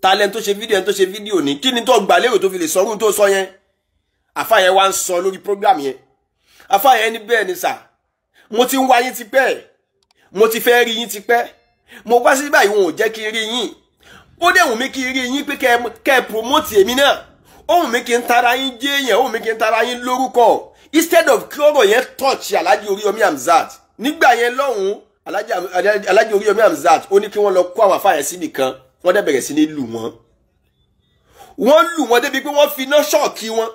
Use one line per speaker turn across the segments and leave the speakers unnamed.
talent tó ṣe fídíò ní kí ni tó gbà lérò tó fi lè sọrún tó sọ yẹn àfáà yẹn wá ń sọ lórí program yẹn àfáà yẹn ní bẹ́ẹ̀ ni sà mo ti ń wá yín tipẹ́ mo ti fẹ́ rí yín tipẹ́ mo wá sí báyìí wọn ò jẹ́ kí n rí yín ó dẹ̀ wù mí kí n rí yín pé kẹ́ ẹ promote èmi náà ó wù mí kí n tara yín jẹ́ èèyàn ó wù mí kí n tara yín lórúkọ instead of kí ọ̀rọ̀ yẹn touch Alhaji Oriyomi Hamzat nígbà yẹn lọ́hùn Alhaji Oriyomi Hamzat ó ní kí wọ́n lọ kó àwọn àfáà yẹn síbì kan wọ́n dẹ̀ bẹ̀rẹ̀ sí ní lù wọ́n lù wọ́n débi pé wọ́n fi iná ṣọ́ọ̀kì wọn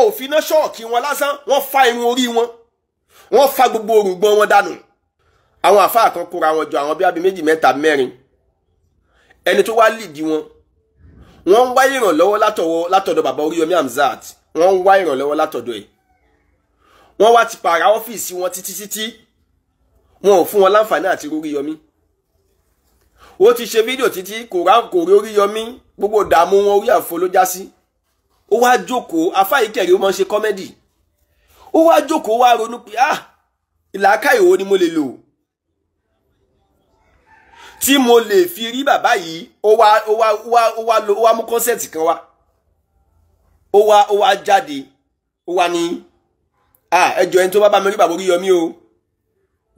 ò fi iná ṣọ́ọ̀kì wọn lásán wọ́n fa irun orí wọn wọ́n fa gbogbo òrùngbọ̀n wọn dànù àwọn àfáà kan kóra wọn jọ àwọn bí abí méjì mẹ́ta mẹ́rin ẹni tó wá lìdí wọn wọ́n ń wá ìrànlọ́wọ́ látọ̀dọ̀ bàbá Oriyomi Hamzat wọ́n ń wá ìrànlọ́wọ́ látọ̀dọ̀ ẹ̀ wọ́n wá ti pààrà ọ́fíìsì wọn títí wọn ò fún wọn láǹfààní àti Oriyomi ó ti ṣe fídíò títí kò rí Oriyomi gbogbo ìdààmú wọn orí àfo ló já sí ó wá jókòó afáyí kẹrì ó máa ń ṣe kọ́mẹ́dì ó wá jókòó wá ronú pé ìlàkàyè wo ni mo lè lò tí mo lè fi rí bàbá yìí ó wá mú kọ́nsẹ̀tì kan wá ó wá jáde ó wá ní ẹjọ́ ẹni tó bá mi rí bàbá Oriyomi o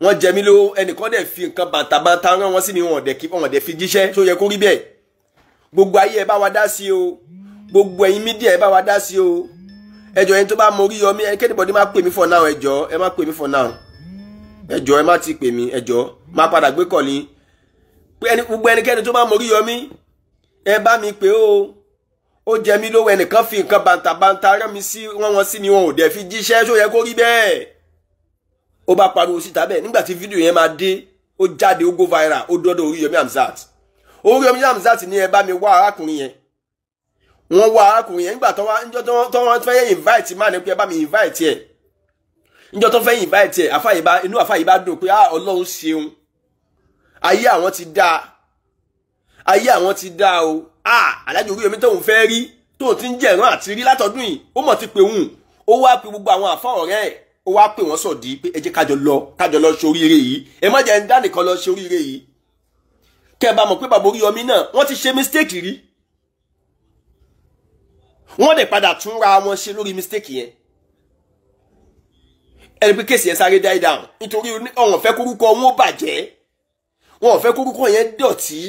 wọ́n jẹ mí lówó ẹnìkan dẹ̀ fi nǹkan bàǹtàbàǹtà rán wọn sí mi wọn dẹ̀ fi jíṣẹ́ tó yẹ kó rí bẹ́ẹ̀ gbogbo ayé ẹ bá wa dá sí o gbogbo ẹ̀yin mídíà ẹ bá wa dá sí o ẹjọ́ ẹni tó bá mọ Oriyomi ẹnikẹ́nìbọ̀dé má pè mí for now ẹjọ́ ẹ má pè mí for now ẹjọ́ ẹ má ti pè mí ẹjọ́ má padà gbé kọ̀ ní gbogbo ẹnikẹ́ni tó bá mọ Oriyomi ẹ bá mi pè ó jẹ mí lówó ẹnìkan fi nǹkan bàǹtàbàǹtà rán mi sí wọn sí mi wọn ò dẹ̀ fi jíṣẹ́ tó yẹ kó rí bẹ́ẹ̀ ó bá pariwo síta bẹ́ẹ̀ nígbà tí fídíò yẹn máa dé ó jáde ó go viral ó dọ́dọ̀ Oriyomi Hamzat Oriyomi Hamzat ní ẹ bá mi wá arákùnrin yẹn wọ́n wá arákùnrin yẹn nígbà tó wọ́n fẹ́ invite máa ní pé ẹ bá mi invite ẹ̀ níjọ́ tó fẹ́ invite ẹ̀ inú àfáà yìí bá dùn pé Ọlọ́run ṣeun ayé àwọn ti dá o Alhaji Oriyomi tóun fẹ́ rí tóun ti ń jẹ̀rán àti rí látọdún yìí ó mọ̀ ti pè òun ó wá pe gbogbo àwọn àfáà ọ̀rẹ́ ẹ̀ ó wá pè wọ́n sọ̀dí pé ẹ jẹ́ kájọ lọ ṣoríire yìí ẹ má jẹ́ ń dá nìkan lọ ṣoríire yìí kẹ́ bá mọ̀ pé bàbá Oriyomi náà wọ́n ti ṣe mistake rí wọ́n dẹ̀ padà tún ra wọn ṣe lórí mistake yẹn ẹni pé kéèsì yẹn sáré die down nítorí wọ́n fẹ́ kórúkọ wọn bàjẹ́ wọ́n fẹ́ kórúkọ yẹn dọ̀tí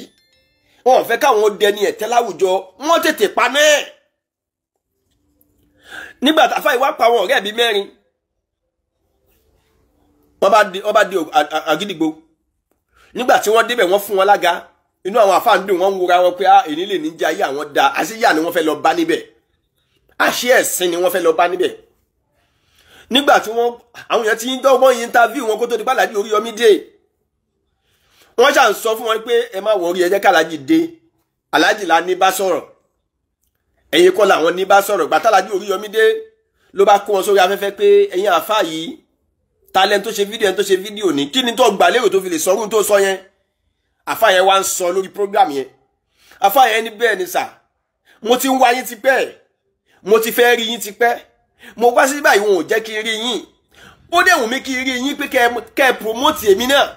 wọ́n fẹ́ káwọn dẹni ẹ̀tẹ́ láwùjọ wọ́n tètè paná ẹ̀ nígbà táfà ìwà pa àwọn ọ̀rẹ́ bí mẹ́rin wọ́n bá di Àgídìgbò nígbà tí wọ́n débẹ̀ wọ́n fún wọn lága inú àwọn àfáà ń dùn wọ́n ń wúra wọn pé èyí lè ní jẹ́ ayé àwọn da àṣíyà ni wọ́n fẹ́ lọ bá níbẹ̀ àṣẹ ẹ̀sìn ni wọ́n fẹ́ lọ bá níbẹ̀ nígbà tí àwọn èèyàn ti ń dọ́gbọ́n yìí interview wọn kó tó di pé Alhaji Oriyomi dé wọ́n ṣà ń sọ fún wọn pé ẹ má wọrí ẹ jẹ́ ká Alhaji dé Alhaji la ní bá sọ̀rọ̀ ẹ̀yin kọ́ làwọn ní bá sọ̀rọ̀ gbà Alhaji Oriyomi dé ló bá kó wọn sórí afẹ́fẹ́ pé ẹ̀yin àfáà yìí talent tó ṣe fídíò ní kí ni tó gbà lérò tó fi lè sọrún tó sọ yẹn àfáà yẹn wá ń sọ lórí program yẹn àfáà yẹn ní bẹ́ẹ̀ ni sà mo ti ń wá yín tipẹ́ mo ti fẹ́ rí yín tipẹ́ mo wá sí báyìí wọn ò jẹ́ kí n rí yín ó dẹ̀ wù mí kí n rí yín pé kẹ́ ẹ promote èmi náà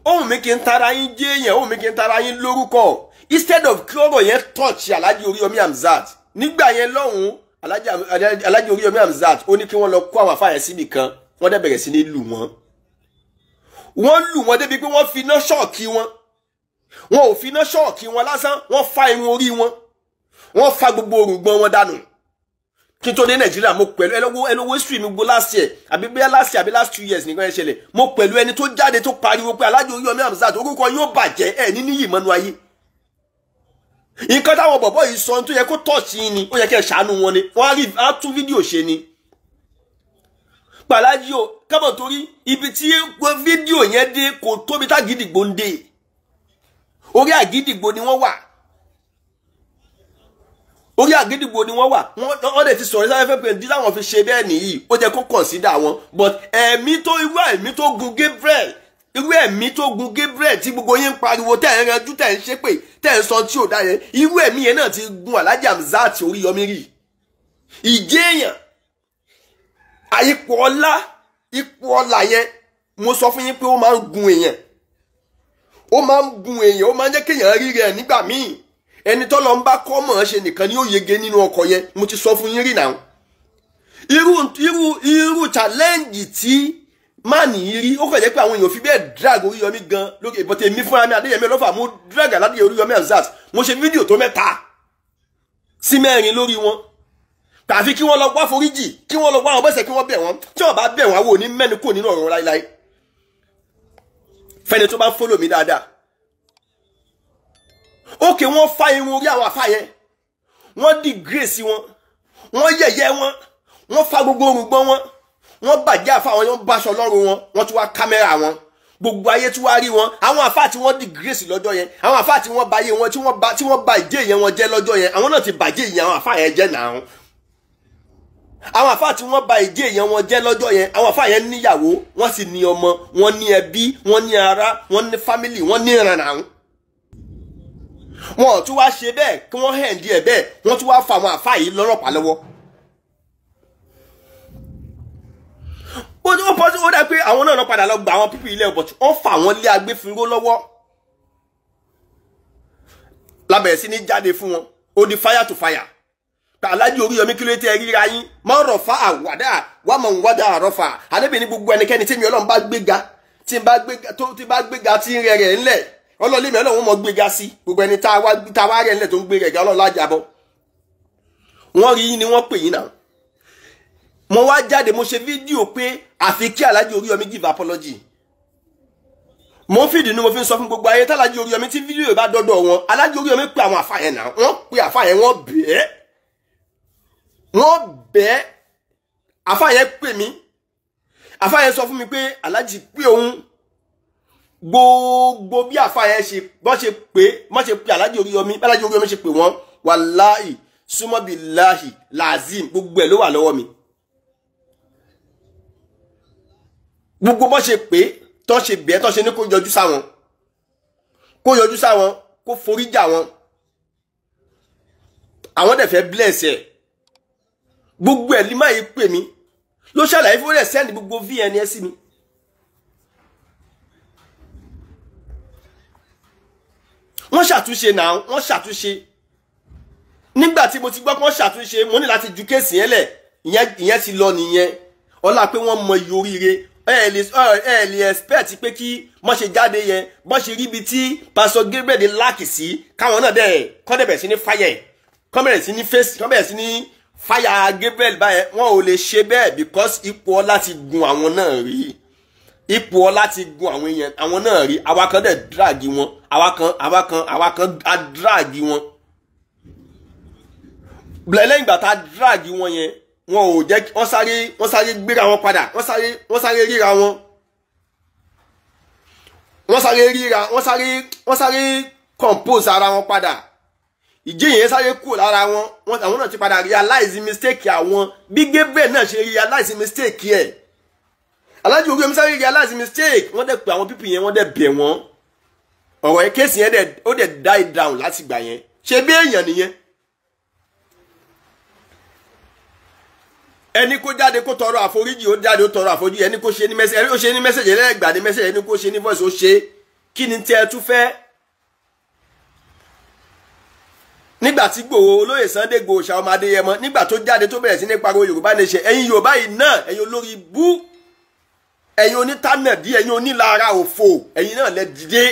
ó wù mí kí n tara yín jẹ́ èèyàn ó wù mí kí n tara yín lórúkọ instead of kí ọ̀rọ̀ yẹn touch Alhaji Oriyomi Hamzat nígbà yẹn lọ́hùn Alhaji Oriyomi Hamzat ó ní kí wọ́n lọ kó àwọn àfáà yẹn síbì kan wọ́n dẹ̀ bẹ̀rẹ̀ sí ní lù wọ́n débi pé wọ́n fi iná ṣọ́ọ̀kì wọn ò fi iná ṣọ́ọ̀kì wọn lásán wọ́n fa irun orí wọn wọ́n fa gbogbo òrùngbọ̀n wọn dànù kí n tó dé Nàìjíríà mo pẹ̀lú ẹlọ́wọ́ stream gbogbo last year àbí bẹ́ẹ̀ last year àbí last 2 years nìkan ẹ̀ ṣẹlẹ̀ mo pẹ̀lú ẹni tó jáde tó pariwo pé Alhaji Oriyomi Hamzat orúkọ yóò bàjẹ́ ẹ̀ ní níyì mọ́nú ayé nǹkan táwọn bọ̀bọ̀ yìí sọ tó yẹ kó tọ̀ọ̀tì yín ni ó yẹ kẹ́ ṣàánú wọn ni wọ́n á tún fídíò ṣe ni Alhaji o kábọ̀ torí ibi tí fídíò yẹn dé kò tóbi tá Àgídìgbò ń dé orí Àgídìgbò ni wọ́n wà wọ́n dẹ̀ ti sọ̀rọ̀ sáfẹ́fẹ́ pé dí láwọn fi ṣe bẹ́ẹ̀ nìyí ó jẹ́ kó consider wọn but ẹ̀mí tó gun Gabriel tí gbogbo yín ń pariwo tẹ́ ẹ̀ ń ranjú tẹ́ ẹ̀ ń ṣépè tẹ́ ẹ̀ ń sọ tí ò dá yẹn irú ẹ̀mí yẹn náà ti gun Alhaji Hamzat Oriyomi rí ìjẹ́ èèyàn ipò ọlá yẹn mo sọ fún yín pé ó máa ń gun èèyàn ó máa ń gun èèyàn, ó máa ń jẹ́ kéèyàn rí rẹ̀ nígbà míì. Ẹni tó lọ ń bá kọ́ mọ̀ ṣe nìkan ni ó yege nínú ọkọ̀ yẹn. Mo ti sọ fún yín rí náà. Irú challenge tí máàní yìí rí, ó fẹ́ jẹ́ pé àwọn èèyàn fi bẹ́ẹ̀ drag Oríyọmí gan lókè, ìbọ̀tẹ̀ mi fúnra mi Adéyẹmí Ọlọ́fà mo drag aládé Oríyọmí Hamzat, mo ṣe fídíò tó 3 sí 4 lórí wọn. Tàbí kí wọ́n lọ wá foríjì, kí wọ́n lọ wá àwọn bẹ́sẹ̀ kí wọ́n bẹ̀ wọ́n, tí wọ́n bá bẹ̀ wọ́n wò ní mẹ́nu kò nínú ọ̀rọ̀ láíláí. Fẹ́ni tó bá follow mi dáadáa. Ókè wọ́n fa irun orí àwọn àfáà yẹn, wọ́n disgrace wọn, wọ́n yẹ̀yẹ́ wọn, wọ́n fa gbogbo orùngbọ́n wọn, wọ́n bàjẹ́ àfáà wọn, wọ́n báṣọ lọ́rùn wọn, wọ́n tún wá kámẹ́rà wọn, gbogbo ayé tún wá rí wọn. Àwọn àfáà tí wọ́n disgrace lọ́jọ́ yẹn, àwọn àfáà tí wọ́n báyé wọn, tí wọ́n bà ìjẹ́ yẹn wọn jẹ́ lọ́jọ́ yẹn, àwọn náà ti bàjẹ́ ìyẹn àwọn àfáà yẹn jẹ́ náà. Àwọn àfáà tí wọ́n bà ìjẹ́ yẹn wọn jẹ́ lọ́jọ́ yẹn, àwọn àfáà yẹn níyàwó, wọ́n sì ní ọmọ, wọ́n ní ẹbí, wọ́n ní ará, wọ́n ní family, wọ́n ní ìran náà. Wọ́n tún wá ṣe bẹ́ẹ̀ kí wọ́n hẹ̀ díẹ̀ bẹ́ẹ̀, wọ́n tún wá fa àwọn àfáà yìí lọ́rọ̀pá lọ́wọ́. Ó dá pé àwọn náà padà lọ gba àwọn pípì ilẹ̀ ọ̀bọ̀ tí wọ́n fà wọ́n lé agbófinró lọ́wọ́. Lábẹ̀rẹ̀ sí ní jáde fún wọn, ó di fire to fire. Aláàjì Oríyọmí kí ló tẹ́ ríra yín, máa rọ̀ fa àwàdà, wà máa ń wádà àrọ́fà. Àdébìnrin gbogbo ẹnikẹ́ni tí mi Ọlọ́run bá gbéga, tí bá gbéga tí ń rẹ̀ rẹ̀ ńlẹ̀. Ọlọ́lé mi Ọlọ́run mọ̀ gbéga sí gbogbo ẹni tá wá rẹ̀ ńlẹ̀ tó ń gbé rẹ̀ ga Ọlọ́run lájàbọ̀. Wọ́n rí yín ni wọ́n pè yín náà. Mo wá jáde mo ṣe fídíò pé àfi kí Aláàjì Oríyọmí give apology. Mo fìdí ni mo fi ń sọ fún gbogbo ayé t'Aláàjì Oríyọmí tí fídíò bá dọ́dọ̀ wọn. Aláàjì Oríyọmí pé àwọn àfáà yẹn náà, wọ́n pé àfáà yẹn wọ́n bẹ́ẹ̀. Àfáà yẹn pè mí. Àfáà yẹn sọ fún mi pé Aláàjì pé òun gbogbo bí àfáà yẹn ṣe bọ́ ṣe pé Aláàjì Oríyọmí, Aláàjì Oríyọmí ṣe pé wọ́n wàláhì súnmọ́bìláhì làzim gbogbo ẹ̀ ló wà lọ́wọ́ mi. Gbogbo bọ́ ṣe pé tọ́ ṣe bẹ́ẹ̀ tọ́ ṣe ní kó yọjú sáwọn kó foríjà wọn. Àwọn dẹ̀ fẹ́ bless ẹ̀. Gbogbo ẹ̀ lè máa yí pè mí ló ṣàlàyé fún rẹ̀ send gbogbo VN sí mi. Wọ́n ṣàtúnṣe náà, wọ́n ṣàtúnṣe. Nígbà tí mo ti gbọ́ pé wọ́n ṣàtúnṣe, mo ní láti ju kéèsì yẹn lẹ̀, ìyẹn ti lọ nìyẹn. Ọlá pé wọ́n mọ iye oríire. Ẹ lè expect pé kí wọ́n ṣe jáde yẹn, bọ́n ṣe rí ibi tí Pastor Gabriel láàkì sí, káwọn náà kọ́ dẹ̀ bẹ̀rẹ̀ sí ní fire, kọ́ bẹ̀rẹ̀ sí ní face, kọ́ bẹ̀rẹ̀ sí ní fire Gabriel báyẹn. Wọn ò lè ṣe bẹ́ẹ̀ because ipò ọlá ti gun àwọn náà rí. Ipò ọlá ti gun àwọn èèyàn, àwọn náà rí. Àwa kan dẹ̀ drag wọn, àwa kan á drag wọn. Lẹ́yìn ìgbà tá drag wọn yẹn, wọn ò jẹ́ wọ́n sáré gbéra wọn padà, wọ́n sáré ríra wọn. Wọ́n sáré compose ara wọn padà. Ìjẹ́ yẹn sáré kúrò lára wọn, àwọn náà ti padà realize mistake àwọn. Bí Gabriel náà ṣe realize mistake ẹ̀. Aláàjì Oríyọmí sáré realize mistake, wọ́n dẹ̀ pé àwọn pípì yẹn, wọ́n dẹ̀ bẹ̀ wọ́n. Ọ̀rọ̀ yẹn kéèsì yẹn ó dẹ̀ die down láti gbà yẹn. Ṣé bí èèyàn nìyẹn? Ẹni kó jáde kó tọrọ àforíjì, ó jáde ó tọrọ àforíjì. Ẹni kó ṣe ní message, ó ṣe ní message ẹlẹ́gbàá ní message, ẹni kó ṣe ní voice ó ṣe. Kí ni tí ẹ tún fẹ́? Nígbà tí Ìgbòho, olóyè Sunday Ìgbòho Ṣàwọn Adéyẹmọ, nígbà tó jáde tó bẹ̀rẹ̀ sí ní pariwo Yorùbá nation, ẹ̀yin Yorùbá yìí náà, ẹ̀yin olórí bú, ẹ̀yin onítànàdí, ẹ̀yin onílara òfò, ẹ̀yin náà lẹ dìde.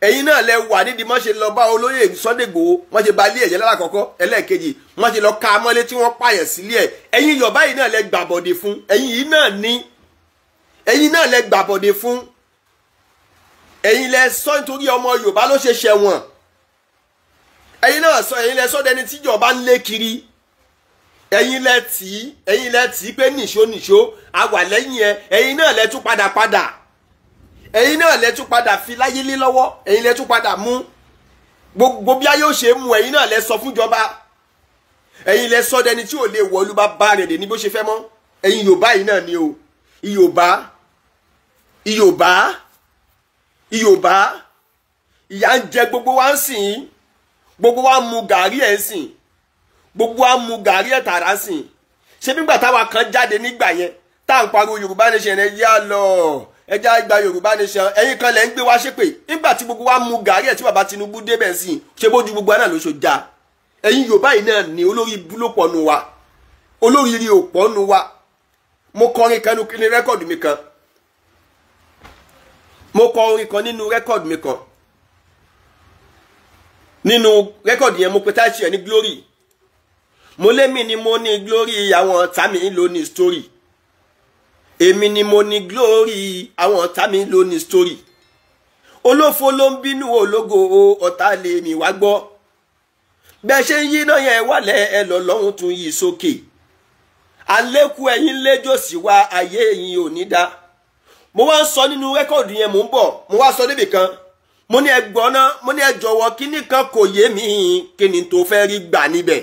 Ẹ̀yin náà lẹ wà nídìí mọ́ ṣe lọ bá olóyè Sunday Ìgbòho, wọ́n ṣe ba ilé ẹ̀jẹ̀ lálákọ̀ọ́kọ́, ẹlẹ́ẹ̀kejì wọ́n ṣe lọ ka mọ́lé tí wọ́n pààyàn sílé ẹ̀. Ẹ̀yin Yorùbá yìí náà lẹ gbàbọ̀dé fún, ẹ̀yin yìí náà ní, ẹ̀yin náà lẹ gbàbọ̀dé fún. Ẹ̀yin lẹ sọ nítorí ọmọ Yorùbá ló ṣe ṣẹ̀wọ̀n. Ẹ̀yin náà sọ, ẹ̀yin lẹ sọ dẹni tí ìjọba ń lé kiri. Ẹ̀yin lẹ tì í pé nìṣó a wà lẹ́yìn ẹ. Ẹ̀yin náà lẹ tún padà. Ẹ̀yin náà lẹ tún padà fi láyé lé lọ́wọ́. Ẹ̀yin lẹ tún padà mú gbogbo bí ayé ó ṣe mú. Ẹ̀yin náà lẹ sọ fún ìjọba. Ẹ̀yin lẹ sọ dẹni tí ò lè wọ̀lú bá bá rẹ̀ dé ní bó ṣe fẹ́ mọ́. Ẹ̀yin Yorùbá yìí náà ni o. Yorùbá ìyà ń jẹ gbogbo wa ń sìn. Gbogbo wa mu gàrí ẹ̀ ń sìn. Gbogbo wa mu gàrí ẹ̀ tààrà sìn. Ṣé nígbà táwa kan jáde nígbà yẹn tá à ń pariwo Yorùbá nation ẹ yá lọ, ẹja gba Yorùbá nation ẹ̀yin kan lẹ ń gbé wá ṣépè nígbà tí gbogbo wa mú gàrí ẹ̀ tí bàbá Tinubu débẹ̀ sí ṣe bójú gbogbo náà ló ṣojà ẹ̀yin Yorùbá yìí náà ní olórí búlọ́pọ̀ nu wa olórí rí òpọ̀ nu wa mo kọrin kan ní rẹ́kọ̀dù mi kan mo kọ orin kan nínú rẹ́kọ̀dù mi kan nínú rẹ́kọ̀dù yẹn mo pe táìsì ẹ̀ ní glory mo lémi ni mo ní glory àwọn tàmí ló ní story èmi ni mo ní glory àwọn tàmí ló ní story olófo ló ń bínú ológo ọ̀tá lè mi wá gbọ́ bẹ́ẹ̀ ṣe ń yí náà yẹn wálẹ̀ ẹ lọ lọ́hùn tún yí sókè àlékún ẹ̀yin léjò sí wa ayé ẹ̀yin ò ní dá mo wá ń sọ nínú rẹ́kọ̀dù yẹn mò ń bọ̀ mo wá sọ débì kan mo ní ẹgbọ́n náà mo ní ẹ jọ̀wọ́ kíní kan kò yé mi kíni tó fẹ́ rí gbà níbẹ̀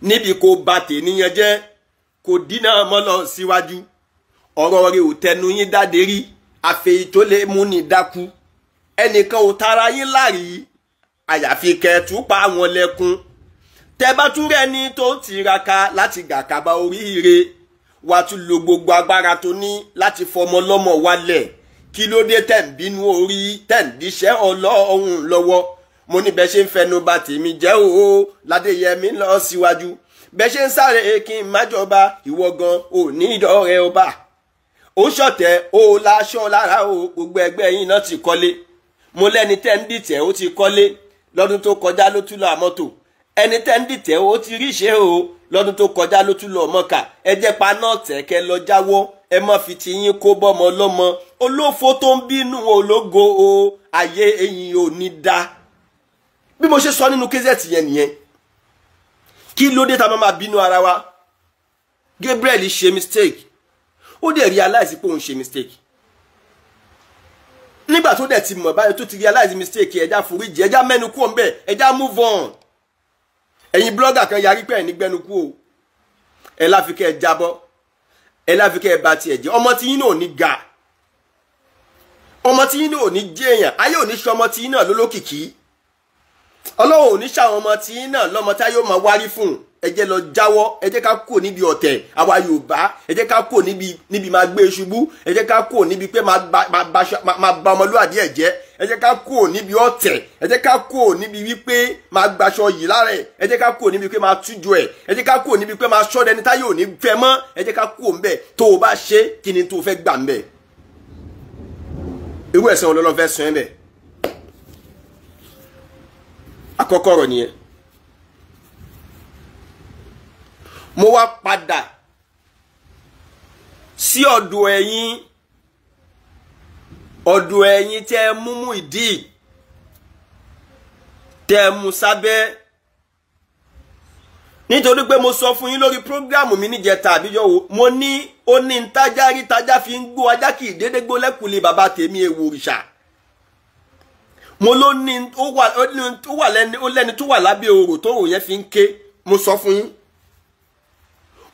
níbi kò bà tènìyàn jẹ́ kò dínà mọ́ lọ síwájú ọ̀rọ̀ rẹ̀ ò tẹnu yín dáde rí àfẹ́yì tó lè mú ní dákú ẹnìkan ò tara yín láàrí àyàfi kẹtù pa àwọn lẹ́kún tẹ bá tún rẹ́ni tó ń tiraka láti gàkàbà oríire wàá tún lo gbogbo agbára tó ní láti fọmọ lọ́mọ wálẹ̀ kí ló dé tẹ̀ ń bínú orí tẹ̀ ń díṣẹ́ Ọlọ́run lọ́wọ́ mo ní bẹ́ẹ̀ ṣe ń fẹnu bà tèmi jẹ́ o Ládéyẹmí lọ síwájú bẹ́ẹ̀ ṣe ń sáré kí n má jọba ìwọ gan ò ní ìdọ́rẹ́ ọba ó ṣọ̀tẹ̀ ó láṣọ lára o gbogbo ẹgbẹ́ yín náà ti kọ́lé mo lẹ́ni tẹ́ ń dìtẹ̀ ó ti kọ́lé lọ́dún tó kọjá ló tún lọ àmọ́tò ẹni tẹ́ ń dìtẹ̀ ó ti ríṣẹ́ o lọ́dún tó kọjá ló tún lọ mọ́kà ẹ jẹ́ pa náà tẹ̀kẹ́ lọ jáwọ́ ẹ má fi ti yín kó bọ́mọ lọ́mọ olófo tó ń bínú ológo o ayé ẹ̀yin ò ní dá bí mo ṣe sọ nínú kẹ́sẹ̀tì yẹn nìyẹn kí ló dé tá a máa bínú ara wa Gabriel ṣe mistake ó dẹ̀ realize pé òun ṣe mistake nígbà tó dẹ̀ ti mọ̀ báyìí tó ti realize mistake ẹja foríjì ẹja mẹ́nu kú ọ̀nbẹ ẹja move on ẹ̀yin blogger kan yarí pé ẹ̀ ní gbẹ́nu kú o ẹ láfikẹ́ ẹ jábọ́ ẹ láfikẹ́ ẹ bá tiẹ̀ jẹ́ ọmọ tí yín náà ò ní ga ọmọ tí yín náà ò ní jẹ́ èèyàn ayé ò ní ṣe ọmọ tí yín náà lólókìkí Ọlọ́run ò ní ṣàwọn ọmọ tí yín náà lọ́mọ tá yóò máa wárí fún ẹ jẹ́ lọ jáwọ́ ẹ jẹ́ ká kúrò níbi ọ̀tẹ̀ àwa Yorùbá ẹ jẹ́ ká kúrò níbi máa gbé ṣubú ẹ jẹ́ ká kúrò níbi pé máa ba ọmọlúwàdí ẹ̀ jẹ́ ẹ jẹ́ ká kúrò níbi ọ̀tẹ̀ ẹ jẹ́ ká kúrò níbi wípé máa gbaṣọ yìí lára ẹ̀ ẹ jẹ́ ká kúrò níbi pé máa tújọ ẹ̀ ẹ jẹ́ ká kúrò níbi pé máa ṣọ́dẹ ní táyé òní fẹ́ mọ́ ẹ jẹ́ ká kúrò ńbẹ̀ tó o bá ṣe kí ni tó o fẹ́ gbà ńbẹ̀ irú ẹ̀san Ọlọ́run fẹ́ sọ ẹ̀ ńbẹ̀ àkọ́kọ́ ọ̀rọ̀ nìyẹn mo wá padà sí ọ̀dọ̀ ẹ̀yin tẹ́ mú Muyideen tẹ́ mú sábẹ́ nítorí pé mo sọ fún yín lórí prógrámù mi níjẹta àbíjọ́ wo mo ní ó ní ntájá rí tájá fi ń gbó ajá kì í dédé gbó lẹ́kùlé bàbá tèmi èwo òrìṣà mo ló ní ó lẹ́ni tó wà lábẹ́ orò tó rò yẹn fi ń ké mo sọ fún yín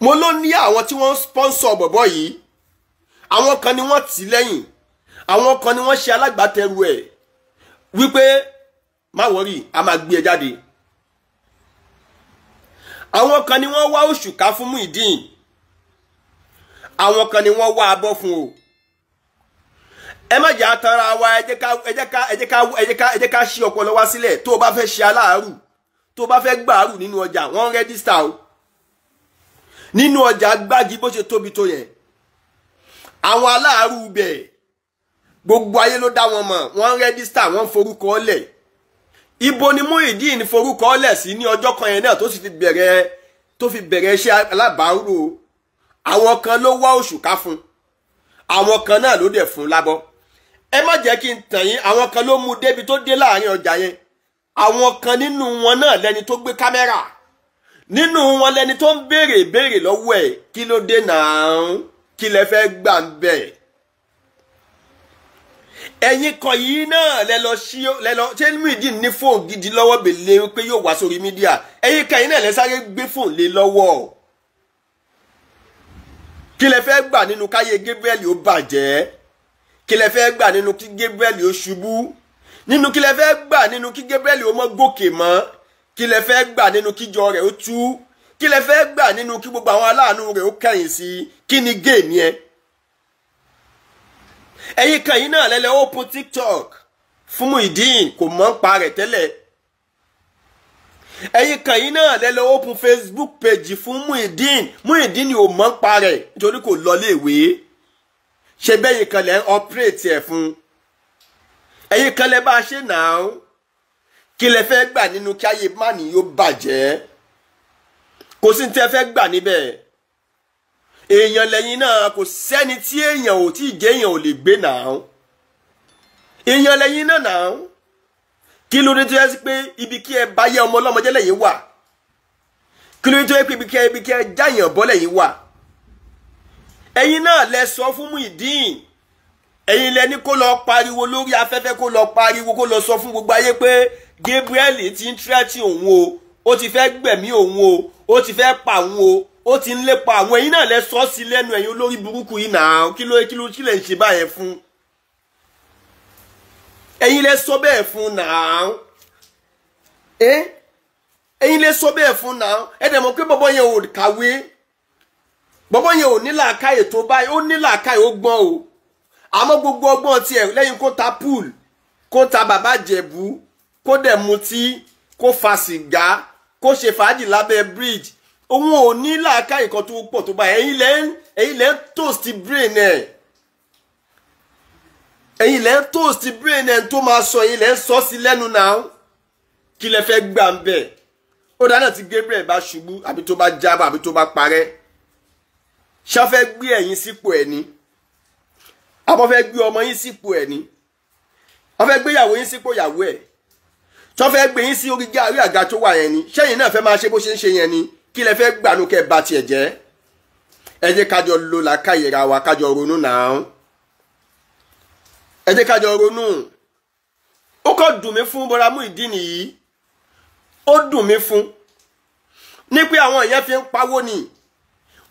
mo ló ní àwọn tí wọ́n sponsor bọ̀bọ̀ yìí àwọn kan ni wọ́n tì lẹ́yìn àwọn kan ni wọ́n ṣe alágbàtẹrù ẹ̀ wípé má wọ́rì a máa gbé ẹ jáde àwọn kan ni wọ́n wá òṣùká fún Muyideen àwọn kan ni wọ́n wá abọ́ fún o ẹ má jà tanra wa ẹ jẹ́ ká ṣí ọpọlọ wa sílẹ̀ tó o bá fẹ́ ṣe aláàrù tó o bá fẹ́ gbàárù nínú ọjà wọ́n rẹ́dísítà o nínú ọjà Gbági bó ṣe tóbi tó yẹn àwọn aláàrù bẹ̀ gbogbo ayé ló dá wọn mọ̀ wọ́n rẹ́dísítà wọ́n forúkọ ọlẹ̀ ibo ni Muyideen forúkọ ọlẹ̀ sí ní ọjọ́ kan yẹn náà tó fi bẹ̀rẹ̀ iṣẹ́ alábàárù àwọn kan ló wá òṣùká fún àwọn kan náà ló dẹ̀ fún lábọ́ ẹ má jẹ́ kí n tàn yín àwọn kan ló mú débi tó dé láàrin ọjà yẹn àwọn kan nínú wọn náà lẹni tó gbé kámẹ́rà nínú wọn lẹni tó ń béèrè lọ́wọ́ ẹ̀ kí ló dé náà kí lẹ fẹ́ gbà ń bẹ̀ ẹ̀yin kan yìí náà lẹ lọ ṣé Muyideen ní fóònù gidi lọ́wọ́ bèlè pé yóò wá sórí mídíà ẹ̀yin kan yìí náà lẹ sáré gbé fóònù lé lọ́wọ́ kí lẹ fẹ́ gbà nínú káyé Gabriel ó bàjẹ́ kí lẹ fẹ́ gbà nínú kí Gabriel ó ṣubú nínú kí lẹ fẹ́ gbà nínú kí Gabriel ó mọ́ gòkè mọ́ kí lẹ fẹ́ gbà nínú kíjọ rẹ̀ ó tú kí lẹ fẹ́ gbà nínú kí gbogbo àwọn aláàánú rẹ̀ ó kẹ̀yìn sí kí ni géèmì ẹ ẹ̀yin kan yìí náà lẹ́lẹ́ open TikTok fún Muyideen kò mọ̀ ń pa rẹ̀ tẹ́lẹ̀. ẹ̀yin kan yìí náà lẹ́lẹ́ open Facebook page fún Muyideen ni ò mọ̀ ń pa rẹ̀ nítorí kò lọ léèwé. ṣe bẹ́yìn kan lẹ́ ń operate ẹ̀ fún. ẹ̀yin kan lẹ́ bá ṣe náà kí lẹ fẹ́ gbà nínú kí ayé má ní yóò bàjẹ́. kò sí ní tẹ́ fẹ́ gbà níbẹ̀. èèyàn lẹ́yìn náà kò sẹ́ni tí èèyàn ò tí ì jẹ́ èèyàn ò lè gbé náà. èèyàn lẹ́yìn náà kí ló dé tó yẹ sí pé ibi kí ẹ bá yẹ ọmọ ọlọ́mọdé lẹ́yìn wà. kí ló dé tó yẹ pé ibi kí ẹ jáyàn bọ́ lẹ́yìn wà. ẹ̀yin náà lẹ sọ fún Muyideen. ẹ̀yin lẹ ní kó lọ pariwo lórí afẹ́fẹ́ kó lọ pariwo kó lọ sọ fún gbogbo ayé pé Gabriel ti ń tírẹ́tì òun o. ó ti fẹ́ gbẹ̀mí òun o. ó ti fẹ́ pa òun o. ó ti ń lépa àwọn. ẹ̀yin náà lẹ sọ sí lẹ́nu ẹ̀yin olórí burúkú yìí náà kí lẹ ń ṣe báyẹn fún. ẹ̀yin lẹ sọ bẹ́ẹ̀ fún náà. ẹ̀yin lẹ sọ bẹ́ẹ̀ fún náà. ẹ dẹ̀ mọ̀ pé bọ́bọ́ yẹn ò kàwé. bọ́bọ́ yẹn ò ní làákàyè tó báyìí. ó ní làákàyè ó gbọ́n o. àmọ́ gbogbo ọgbọ́n tiẹ̀ lẹ́yìn kó ta pool kó ta bàbá jẹ̀bú kó dẹ̀ mutí kó fa sìgá kó ṣe fàájì lábẹ́ bridge. òun ò ní làákàyè kan tó pọ̀ tó báyìí. ẹ̀yin lẹ́ ń toast brain ẹ̀. ẹ̀yin lẹ́ ń toast brain ẹ̀ tó máa sọ. ẹ̀yin lẹ́ ń sọ sí lẹ́nu náà. kí lẹ fẹ́ gbà ń bẹ̀. ó dáná tí Gabriel bá ṣubú àbí tó bá jábọ̀ àbí tó bá parẹ́. ṣá fẹ́ gbé ẹ̀yin sípò ẹ̀ ni. àbọ̀ fẹ́ gbé ọmọ yín sípò ẹ̀ ni. wọ́n fẹ́ gbé ìyàwó yín sípò ìyàwó ẹ̀. tó fẹ́ gbé yín sí orí àga tó wà yẹn ni. ṣẹ́yìn náà fẹ́ máa ṣe bó ṣe ń ṣe yẹn ni. kí lẹ fẹ́ gbànú kẹ́ bá tiẹ̀ jẹ́. ẹ jẹ́ kájọ lo làákàyè ra wa kájọ ronú náà. ẹ jẹ́ kájọ ronú. ó kọ́ dùn mí fún bọ́lá Muyideen yìí. ó dùn mí fún. ní pé àwọn èèyàn fi ń pawó ni.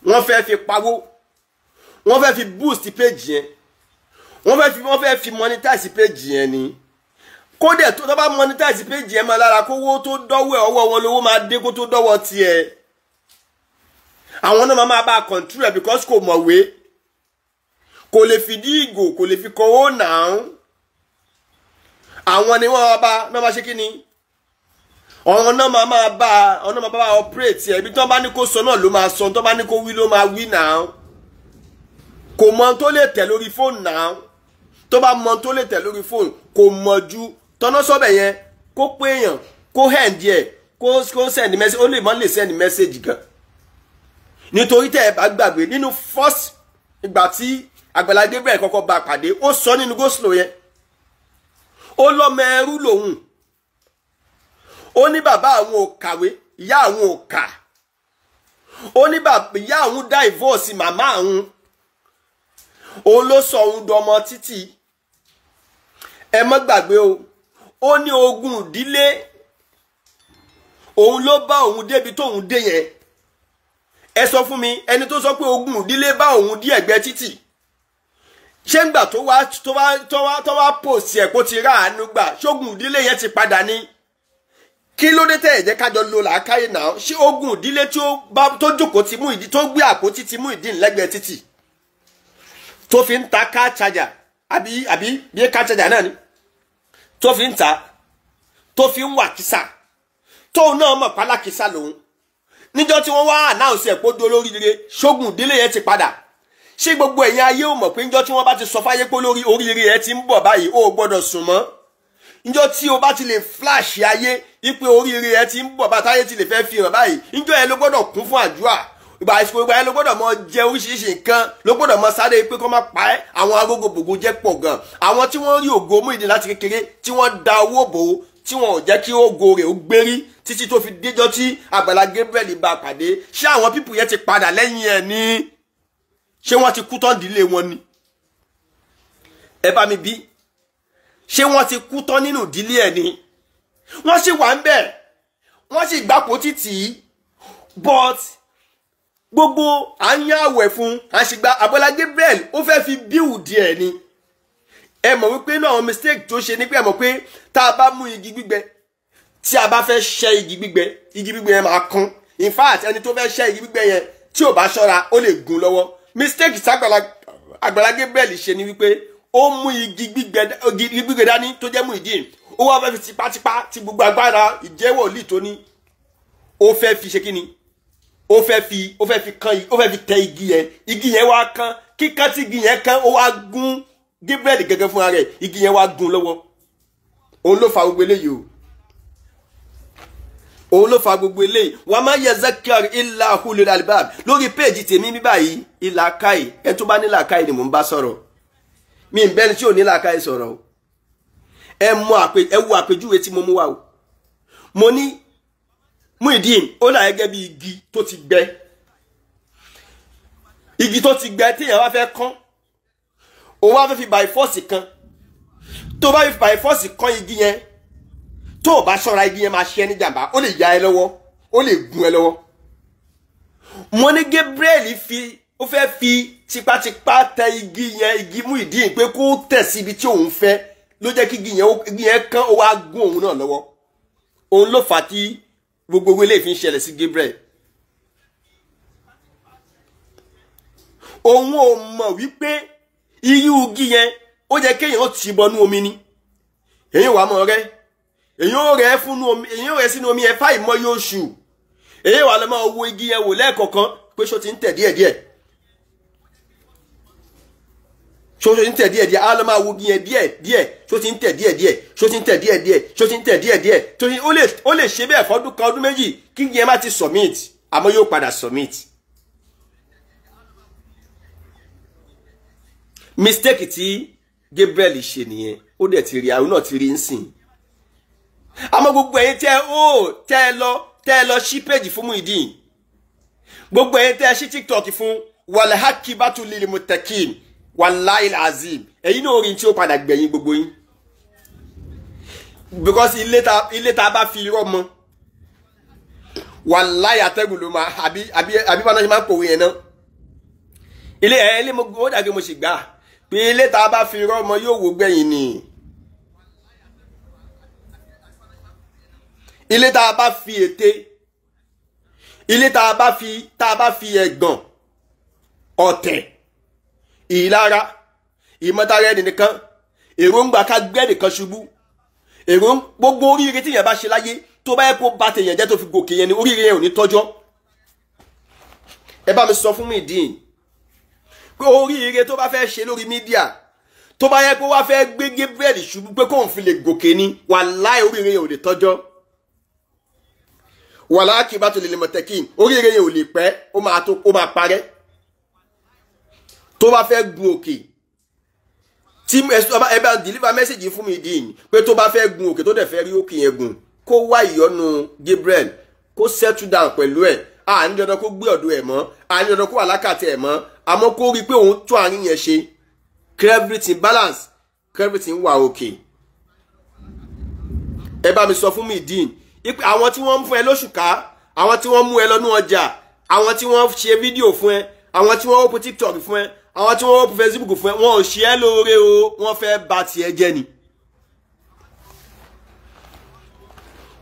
wọ́n fẹ́ fi pawó. wọ́n fẹ́ fi boost page yẹn. wọ́n fẹ́ fi monetize page yẹn ni. kódẹ̀ tó bá monetize page yẹn máa lára kówó tó dọ́wọ́ ọwọ́ wọn lówó máa dé kó tó dọ́wọ́ tiẹ̀. àwọn náà máa bá control ẹ̀ because kò mọ̀wé. kò lè fi dí ìgò kò lè fi kọ́wó náà. àwọn ni wọ́n máa ṣe kí ni. ọ̀rọ̀ náà máa bá operate ẹ̀. ibi tó bá ní kó sọ náà ló máa sọ. tó bá ní kó wí ló máa wí náà. kò mọ tó lè tẹ̀ lórí fóònù náà. tó bá mọ tó lè tẹ̀ lórí fóònù kò mọ ju tọ́nà sọ́bẹ̀ yẹn kó pé èèyàn kó hẹ̀ǹdì ẹ̀ kó send message. ó lè mọ́ lè send message gan. nítorí tẹ́ ẹ bá gbàgbé nínú first ìgbà tí Àgbàlá Gabriel kọ́kọ́ bá pàdé ó sọ nínú go slow yẹn. ó lọ́mọ ẹrú lòun. ó ní bàbá àwọn ò kàwé ìyá àwọn ò kà. ó ní ìyá àwọn divorce màmá àwọn. òun ló sọ òun dọmọ títì. ẹ má gbàgbé o. ó ní ogun ìdílé. òun ló bá òun débi tóun dé yẹn. ẹ sọ fún mi ẹni tó sọ pé ogun ìdílé bá òun dí ẹ̀gbẹ́ títì. ṣé ńgbà tó wá post ẹ̀ kó ti ráàánú gbà ṣógun ìdílé yẹn ti padà ní. kí ló dé tẹ́ ẹ̀ jẹ́ kájọ lo làákàyè náà. ṣé ogun ìdílé tó jókòó ti Muyideen tó gbé àpótí ti Muyideen lẹ́gbẹ̀ẹ́ títì. tó fi ń ta car charger àbí bí car charger náà ni. tó fi ń ta tó fi ń wà kísà tóun náà mọ̀ pálákísà lòun. níjọ́ tí wọ́n wá announce ẹ̀ pé ó dolórí rere ṣógun ìdílé yẹn ti padà. ṣé gbogbo ẹ̀yin ayé ò mọ̀ pé níjọ́ tí wọ́n bá ti sọ fáyé pé lórí oríire yẹn ti ń bọ̀ báyìí ó gbọ́dọ̀ sùn mọ́. níjọ́ tí o bá ti lè flash ayé ipe oríire yẹn ti ń bọ̀ bá táyé ti lè fẹ́ fi hàn báyìí níjọ́ yẹn ló gbọ́dọ̀ kún fún àdúrà. ìgbà yẹn ló gbọ́dọ̀ mọ jẹ oríṣiríṣi nǹkan ló gbọ́dọ̀ mọ sáré pé kó má pa ẹ́. àwọn agogo bògo jẹ́ pọ̀ gan. àwọn tí wọ́n rí ògo Muyideen láti kékeré tí wọ́n da owó bò ó tí wọn ò jẹ́ kí ògo rẹ̀ ó gbérí títí tó fi déjọ́ tí Àgbàlá Gabriel bá pàdé. ṣé àwọn pípù yẹn ti padà lẹ́yìn ẹ̀ ni. ṣé wọ́n ti kú tán ìdílé wọn ni. ẹ bá mi bí. ṣé wọ́n ti kú tán nínú ìdílé ẹ̀ ni. wọ́n sì wà ń bẹ̀. wọ́n sì gbapò títì. but gbogbo à ń yá àwẹ̀ fún àṣìgbà Àgbàlá Gabriel ó fẹ́ fi bíùdì ẹ̀ ni. ẹ mọ̀ wípé náà àwọn mistake tó ṣe ní pé ẹ mọ̀ pé tá a bá mú igi gbígbẹ tí a bá fẹ́ ṣẹ́ igi gbígbẹ yẹn máa kún. in fact ẹni tó fẹ́ ṣẹ́ igi gbígbẹ yẹn tí ò bá ṣọ́ra ó lè gún lọ́wọ́. mistake tí Àgbàlá Gabriel ṣe ni wípé ó mú igi gbígbẹ dání tó jẹ́ Muyideen ó wá fẹ́ fi tipátipá tí gbogbo agbára ìjẹ́wọ̀lì tó ní ó fẹ́ fi ṣe kíni ó fẹ́ fi tẹ igi yẹn wá kán kíkán tí igi yẹn kán ó wá gún Gabriel gẹ́gẹ́ fúnra rẹ̀ igi yẹn wá gún lọ́wọ́ òun ló fa gbogbo eléyìí o òun ló fa gbogbo eléyìí wa ma yazakkaru illa ulul albab lórí péèjì tèmi bí báyìí ìlàkàì ẹ tó bá ní làkàì ni mò ń bá sọ̀rọ̀ mi ń bẹ́ni tí ò ní làkàì sọ̀rọ̀ o ẹ wo àpèjúwe tí mo mú wá o mo ní Muyideen ó là gẹ́gẹ́ bí igi tó ti gbẹ tí èèyàn wá fẹ́ kán òun wá fẹ́ fi by force kan tó bá fi by force kán igi yẹn tó o bá ṣọ́ra igi yẹn máa ṣe ní jàmbá ó lè ya ẹ lọ́wọ́ ó lè gún ẹ lọ́wọ́ mo ní Gabriel ó fẹ́ fi tipátipá tẹ igi Muyideen pé kó tẹ̀ sí ibi tí òun fẹ́ ló jẹ́ kí igi yẹn kán ó wá gún òun náà lọ́wọ́ òun ló fà á tí gbogbo ilé fi ń ṣẹlẹ̀ sí Gabriel òun ò mọ̀ wípé irú igi yẹn ó jẹ́ kéèyàn ó ti bọnú omi ni èyí wà mọ́ rẹ́ èyí ó rẹ́ sínú omi ẹ̀ fáì mọ́ yóò ṣù èyí wà lọ́mọ owó igi yẹn wò lẹ́ẹ̀kọ̀ọ̀kan pé ṣó ti ń tẹ̀ díẹ̀díẹ̀ ṣó ti ń tẹ̀ díẹ̀díẹ̀ á lọ́ máa wo igi yẹn díẹ̀díẹ̀ ṣó ti ń tẹ̀ díẹ̀díẹ̀ ṣó ti ń tẹ̀ díẹ̀díẹ̀ ṣó ti ń tẹ̀ díẹ̀díẹ̀ torí ó lè ṣe bẹ́ẹ̀ fọ́dún kan ọdún méjì kí igi yẹn má ti submit àmọ́ yóò padà submit. Mistake tí Gabriel ṣe nìyẹn ó dẹ̀ ti rí àwọn náà ti rí ń sìn àmọ́ gbogbo ẹ̀yin tẹ́ ẹ lọ sí péjì fún Muyideen gbogbo ẹ̀yin tẹ́ ẹ sí TikTok fún walhakibatu lil muttaqin wallahi azim ẹ̀yin náà orin tí ó padà gbẹ̀yìn gbogbo yín because ilé ta bá fi irọ́ mọ́ wallahi àtẹ́gùn ló máa àbí bá náà ṣe máa ń pòwe yẹn náà ilé mo ó dàgbé mo sì gbà pé ilé ta bá fi irọ́ mọ́ yóò wó gbẹ̀yìn ni ilé tá a bá fi ète ilé tá a bá fi ẹ̀gàn ọ̀tẹ̀ ìlara ìmọ̀tara ẹni nìkan èròǹgbà ká gbẹ́ nìkan ṣubú gbogbo oríire tí yẹn bá ṣe láyé tó bá yẹ kó bá tèèyàn jẹ́ tó fi gòkè yẹn ni oríire yẹn ò ní tọ́jọ́ ẹ bá mi sọ fún Muyideen pé oríire tó bá fẹ́ ṣe lórí mídíà tó bá yẹ kó wá fẹ́ gbé Gabriel ṣubú pé kóun fi lè gòkè ni wàláhì oríire yẹn ò lè tọ́jọ́ walhakibatu lil muttaqin oríire yẹn ò lè pẹ́ ó máa parẹ́ tó bá fẹ́ gun òkè tí ẹ bá deliver message fún Muyideen pé tó bá fẹ́ gun òkè tó dẹ̀ fẹ́ rí òkè yẹn gùn kó wá ìyọ́nú Gabriel kó settle down pẹ̀lú ẹ̀ àní dandan kó gbé ọ̀dọ̀ ẹ̀ mọ́ àní dandan kó wà lákàtà ẹ̀ mọ́ àmọ́ kó rí pé òun tún àárín yẹn ṣe kí everything balance kí everything wà òkè ẹ bá mi sọ fún Muyideen àwọn tí wọ́n ń fún ẹ lóṣùká àwọn tí wọ́n mú ẹ lọ́nú ọjà àwọn tí wọ́n ṣe fídíò fún ẹ àwọn tí wọ́n open TikTok fún ẹ àwọn tí wọ́n open Facebook fún ẹ wọn ò ṣe ẹ́ lóore o wọ́n fẹ́ bà tiẹ̀ jẹ́ ni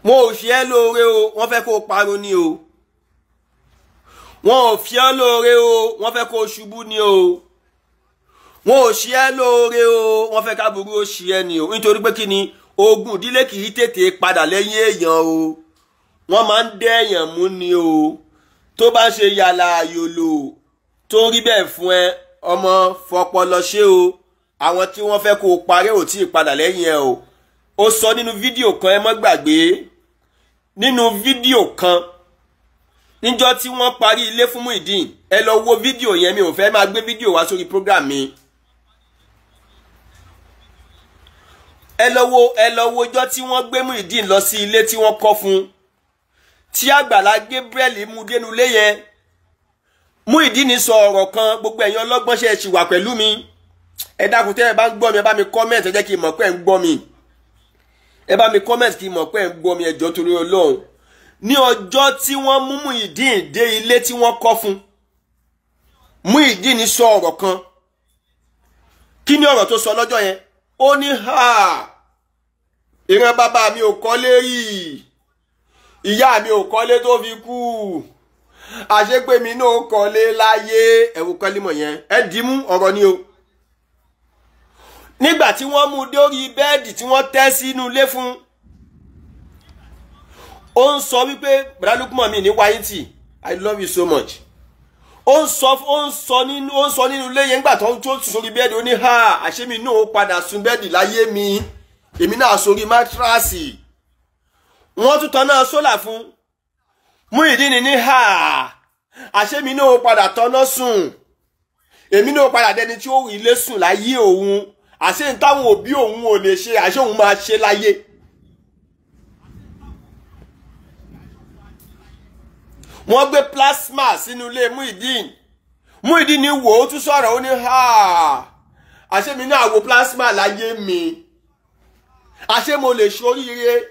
wọn ò ṣe ẹ́ lóore o wọ́n fẹ́ kó parun ni o wọn ò fi ẹ́ lóore o wọ́n fẹ́ kó ṣubú ni o wọn ò ṣe ẹ́ lóore o wọ́n fẹ́ ká burú ó ṣe ẹ́ ni o nítorí pé kí ni ogun ìdílé kì í tètè padà lẹ́yìn èèyàn o wọ́n máa ń dẹ́ èèyàn mú ni o tó bá ṣe yàlà yòlò tó rí bẹ́ẹ̀ fún ẹ ọmọ fọpọlọ ṣe o àwọn tí wọ́n fẹ́ kó o parẹ́ ò tí ì padà lẹ́yìn ẹ o ó sọ nínú fídíò kan ẹ mọ́ gbàgbé nínú fídíò kan níjọ́ tí wọ́n parí ilé fún Muyideen ẹ lọ wo fídíò yẹn mi ò fẹ́ máa gbé fídíò wá sórí program mi ẹ lọ wo ọjọ́ tí wọ́n gbé Muyideen lọ sí ilé tí wọ́n kọ́ fún tí Àgbàlá Gabriel mú dénú ilé yẹn Muyideen sọ ọ̀rọ̀ kan gbogbo ẹ̀yin ọlọ́gbọ́n ṣe ṣì wà pẹ̀lú mi ẹ dákun tẹ́ ẹ bá ń gbọ́ mi ẹ bá mi comment ẹ jẹ́ kí n mọ̀ pé ẹ ń gbọ́ mi ẹ bá mi comment kí n mọ̀ pé ẹ ń gbọ́ mi ẹ jọ̀ọ́ torí Ọlọ́run ní ọjọ́ tí wọ́n mú Muyideen dé ilé tí wọ́n kọ́ fún Muyideen sọ ọ̀rọ̀ kan kí ni ọ̀rọ̀ tó sọ lọ́jọ́ yẹn ó ní ìran bàbá mi ò kọ́lé rí ìyá mi ò kọ́lé tó fi kú àṣepé mi náà kọ́lé láyé ẹ̀wù kọ́límọ̀ yẹn ẹ dìímú ọ̀rọ̀ ni o nígbà tí wọ́n mú dórí bẹ́ẹ̀dì tí wọ́n tẹ́ sínú ilé fún, ó ń sọ wípé Brother Lukman mi ní wáyìntì, I love you so much. Ó ń sọ nínú ilé yẹn nígbà tó ń tó sórí bẹ́ẹ̀dì, ó ní ha àṣé mi náà ó padà sùn bẹ́ẹ̀dì láyé mi, èmi náà sórí mátíráàsì. Wọ́n tún tan náà sólà fún Muyideen ní ha àṣé mi náà ó padà tọ́nà sùn, èmi náà ó padà dẹni tí ó rí ilé sùn láyé òun, àṣé ń táwọn òbí òun ò lè ṣe àṣé òun máa ṣe láyé. Wọ́n gbé plasma sínú ilé Muyideen ní wò ó tún sọ̀rọ̀, ó ní ha àṣé mi náà wo plasma láyé mi, àṣé mo lè ṣoríire,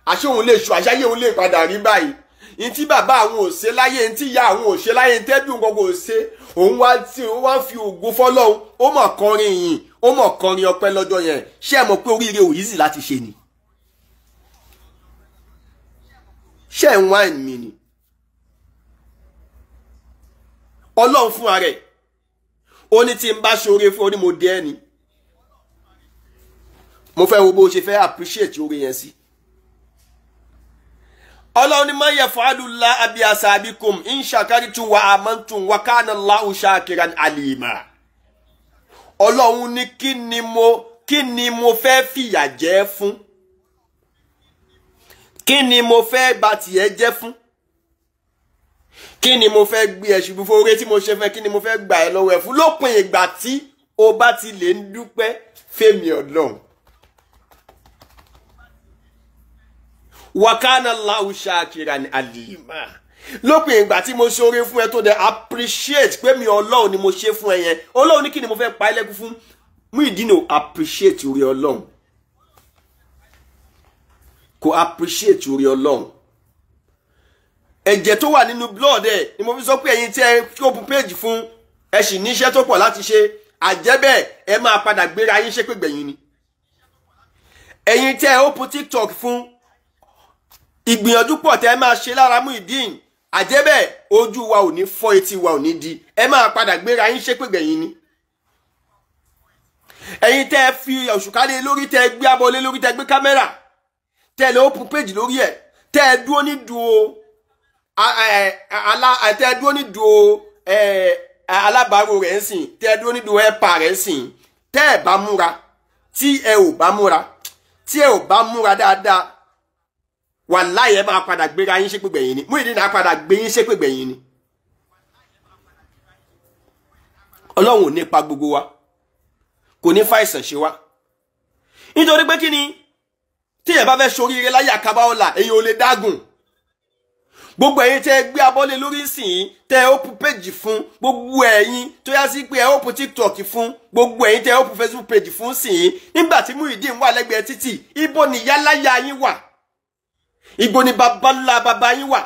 àṣé òun lè ṣo àṣáyé òun lè padà rí báyìí. In tí bàbá àwọn ò ṣe láyé, in tí ìyá àwọn ò ṣe láyé, in tẹ́bí òun gbogbo ò ṣe, òun wá fi ògo fọ́lọ́hun, ó mọ̀ kọrin yìí, ó mọ̀ kọrin ọpẹ́ lọ́jọ́ yẹn. Ṣé ẹ mọ̀ pé oríire ò easy láti ṣe ni? Ṣé ẹ̀ ń wáìn mi ni? Ọlọ́run fún ara ẹ̀ ó ní tí n bá ṣoore fún ọ ní mo dé ẹni, mo fẹ́ wo bó ṣe fẹ́ appreciate oore yẹn sí. Ọlọ́run ní man yaf'alullahu bi asabikum in shakartum wa amantum wa kana Allahu shakiran alima. Ọlọ́run ní kí ni mo fẹ́ fìyà jẹ fún, kí ni mo fẹ́ bà tiẹ̀ jẹ́ fún, kí ni mo fẹ́ gbé ẹ ṣubú fún oore tí mo ṣe fẹ́, kí ni mo fẹ́ gbà ẹ lọ́wọ́ ẹ fún lópin ìgbà tí o bá ti lè ń dúpẹ́ fẹ́mi Ọlọ́run. Wa kana Allahu shakiran alima. Lópin ìgbà tí mo ṣoore fún ẹ tó dẹ appreciate pé mi Ọlọ́run ni mo ṣe fún ẹ yẹn, Ọlọ́run ní kí ni mo fẹ́ pa ẹ́ lẹ́kún fún. Muyideen ò appreciate oore Ọlọ́run, kò appreciate oore Ọlọ́run. Ẹ̀jẹ̀ tó wà nínú blood ẹ̀ ni mo fi sọ pé ẹ̀yin tí ẹ open page fún ẹ sì níṣẹ́ tó pọ̀ láti ṣe, àjẹ́bẹ̀ ẹ máa padà gbéra yín ṣépè gbẹ̀yìn ni. Ẹ̀yin tí ẹ open TikTok fún ìgbìyànjú pọ̀ tẹ́ ẹ máa ṣe lára Muyideen, àjẹ́bẹ̀ ojú wa ò ní fọ́, etí wa ò ní di, ẹ máa padà gbéra yín ṣépè gbẹ̀yìn ni. Ẹ̀yin tẹ́ ẹ fi òṣùkálẹ̀ lórí, tẹ́ ẹ gbé abọ́lé lórí, tẹ́ ẹ gbé kámẹ́rà, tẹ́ ẹ lè open page lórí ẹ̀, tẹ́ ẹ dúró ní dúró tẹ́ ẹ dúró ní dúró alábàárò rẹ̀ ń sìn, tẹ́ ẹ dúró ní dúró ẹ̀pà rẹ̀ ń sìn, tẹ́ ẹ bá múra, tí ẹ ò bá múra, tí ẹ ò bá múra dáadáa, wàláhì ẹ máa padà gbéra yín ṣépè gbẹ̀yìn ni. Muyideen á padà gbé yín ṣépè gbẹ̀yìn ni. Ọlọ́run ò ní pa gbogbo wa, kò ní fàìsàn ṣe wa, nítorí pé kí ni tí ẹ bá fẹ́ ṣoríire láyé àkàbà ọ̀la èyí ò lè dágùn. Gbogbo ẹ̀yin tẹ́ gbé abọ́lé lórí sìn, tẹ́ open page fún, gbogbo ẹ̀yin tó yá sí pé ẹ open TikTok fún, gbogbo ẹ̀yin tẹ́ open Facebook page fún sìn, nígbà tí Muyideen wà lẹ́gbẹ̀ẹ́ títì, ibo ni yálàyà yín wà, ibo ni babalá baba yín wà.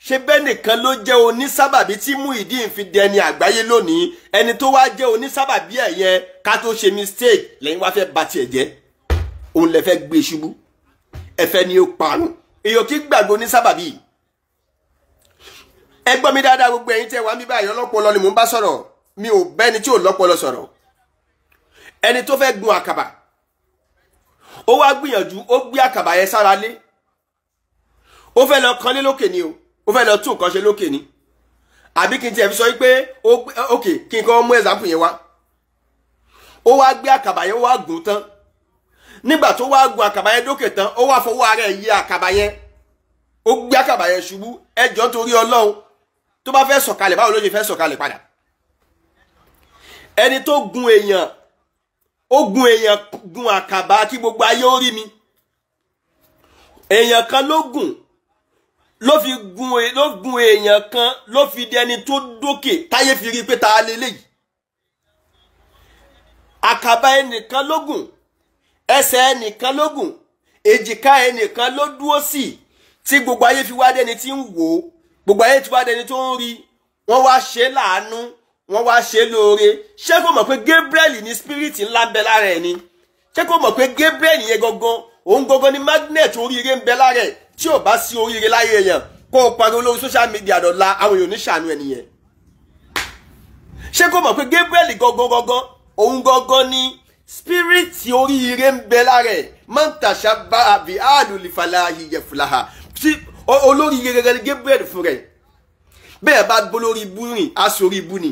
Ṣé bẹ́ẹ̀ nìkan ló jẹ́ onísábàbí tí Muyideen fi dẹni àgbáyé lónìí, ẹni tó wá jẹ́ onísábàbí ẹ̀ yẹn ká tó ṣe mistake lẹ́yìn wá fẹ́ bà tiẹ̀ jẹ́, òun lẹ fẹ́ gbé ṣubú, ẹ fẹ́ ni ó parun. Èyàn kì í gbàgbé onísábàbí. Ẹ gbọ́ mi dáadáa gbogbo ẹ̀yin tẹ́ wá mi báyìí, ọlọ́pọlọ ni mò ń bá sọ̀rọ̀, mi ò bẹ́ni tí ò lọ́pọlọ sọ̀rọ̀. Ẹni tó fẹ́ gun àkàbà, ó wá gbìyànjú, ó gbé àkàbà yẹn sára lé, ó fẹ́ lọ kanlé lókè ni o, ó fẹ́ lọ tún nǹkan ṣe lókè ni, àbí kí n tiẹ̀ fi sọ wípé ok kí n kọ́ mú example yẹn wá. Ó wá gbé àkàbà yẹn, ó wá gùn tán. Nígbà tó wá gun àkàbà yẹn dókè tán, ó wá fọwọ́ ara ẹ̀ yí àkàbà yẹn, ó gbé àkàbà yẹn ṣubú. Ẹ jọ̀ọ́ torí Ọlọ́run, tó bá fẹ́ sọ̀kalẹ̀ báwo ló ṣe fẹ́ sọ̀kalẹ̀ padà? Ẹni tó gun èèyàn, ó gun èèyàn gun àkàbà kí gbogbo ayé ó rí mi. Èèyàn kan ló gùn, ló gun èèyàn kan, ló fi di ẹni tó dókè táyé fi rí pé ta lélẹ́yìí. Àkàbà ẹnìkan ló gùn, ẹsẹ̀ ẹnìkan ló gùn, èjìká ẹnìkan ló dúró sí, tí gbogbo ayé fi wá dẹni tí ń wò ó, gbogbo ayé ti wá dẹni tó ń rí, wọ́n wá ṣe láàánú, wọ́n wá ṣe lóore. Ṣé kò mọ̀ pé Gabriel ní spirit ńlá ń bẹ lára ẹ̀ ni? Ṣé kò mọ̀ pé Gabriel yẹn gangan, òun gangan ni magnet oríire ń bẹ lára ẹ̀? Tí ò bá sí oríire láyé èèyàn, kó o pariwo lórí social media dọ̀la, àwọn èèyàn ní ṣàánú ẹnìyẹn. Ṣé kò mọ̀ pé Gabriel gangan, òun gangan ni spirit oríire ń bẹ lára ẹ̀ man tashabbaha bi ahli falahi yaflaha olóríire gẹ́gẹ́ Gabriel fún rẹ̀ bẹ́ẹ̀ bá gbólórí ibú rìn aṣorí ibú ni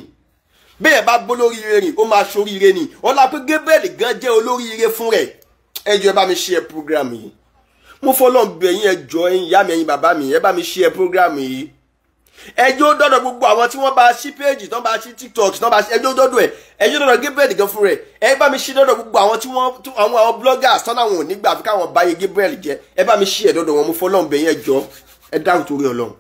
bẹ́ẹ̀ bá gbólórí ire rìn ó máa ṣoríire ni ọlá pé Gabriel gan jẹ́ olóríire fún rẹ̀ ẹ jọ̀ọ́ ẹ bá mi share program yìí mo fọlọ́n bẹ̀ yín ẹ jọ̀ọ́ ẹ̀yin ìyá mi ẹ̀yin bàbá mi ẹ bá mi share program yìí ẹjọ́ dọ́dọ̀ gbogbo àwọn tí wọ́n bá ṣí péjì tán bá ṣí TikTok tán bá ṣí ẹjọ́ dọ́dọ̀ ẹ̀ ẹjọ́ dọ́dọ̀ Gabriel gan fún rẹ̀ ẹ bá mi ṣí dọ́dọ̀ gbogbo àwọn tí wọ́n àwọn bloggers tán láwọn ò ní gbà fi káwọn báyé Gabriel jẹ́ ẹ bá mi ṣí ẹ̀ dọ́dọ̀ wọn mo fọlọ́n bẹ̀ yín ẹ jọ̀ọ́ ẹ dáhùn torí Ọlọ́run.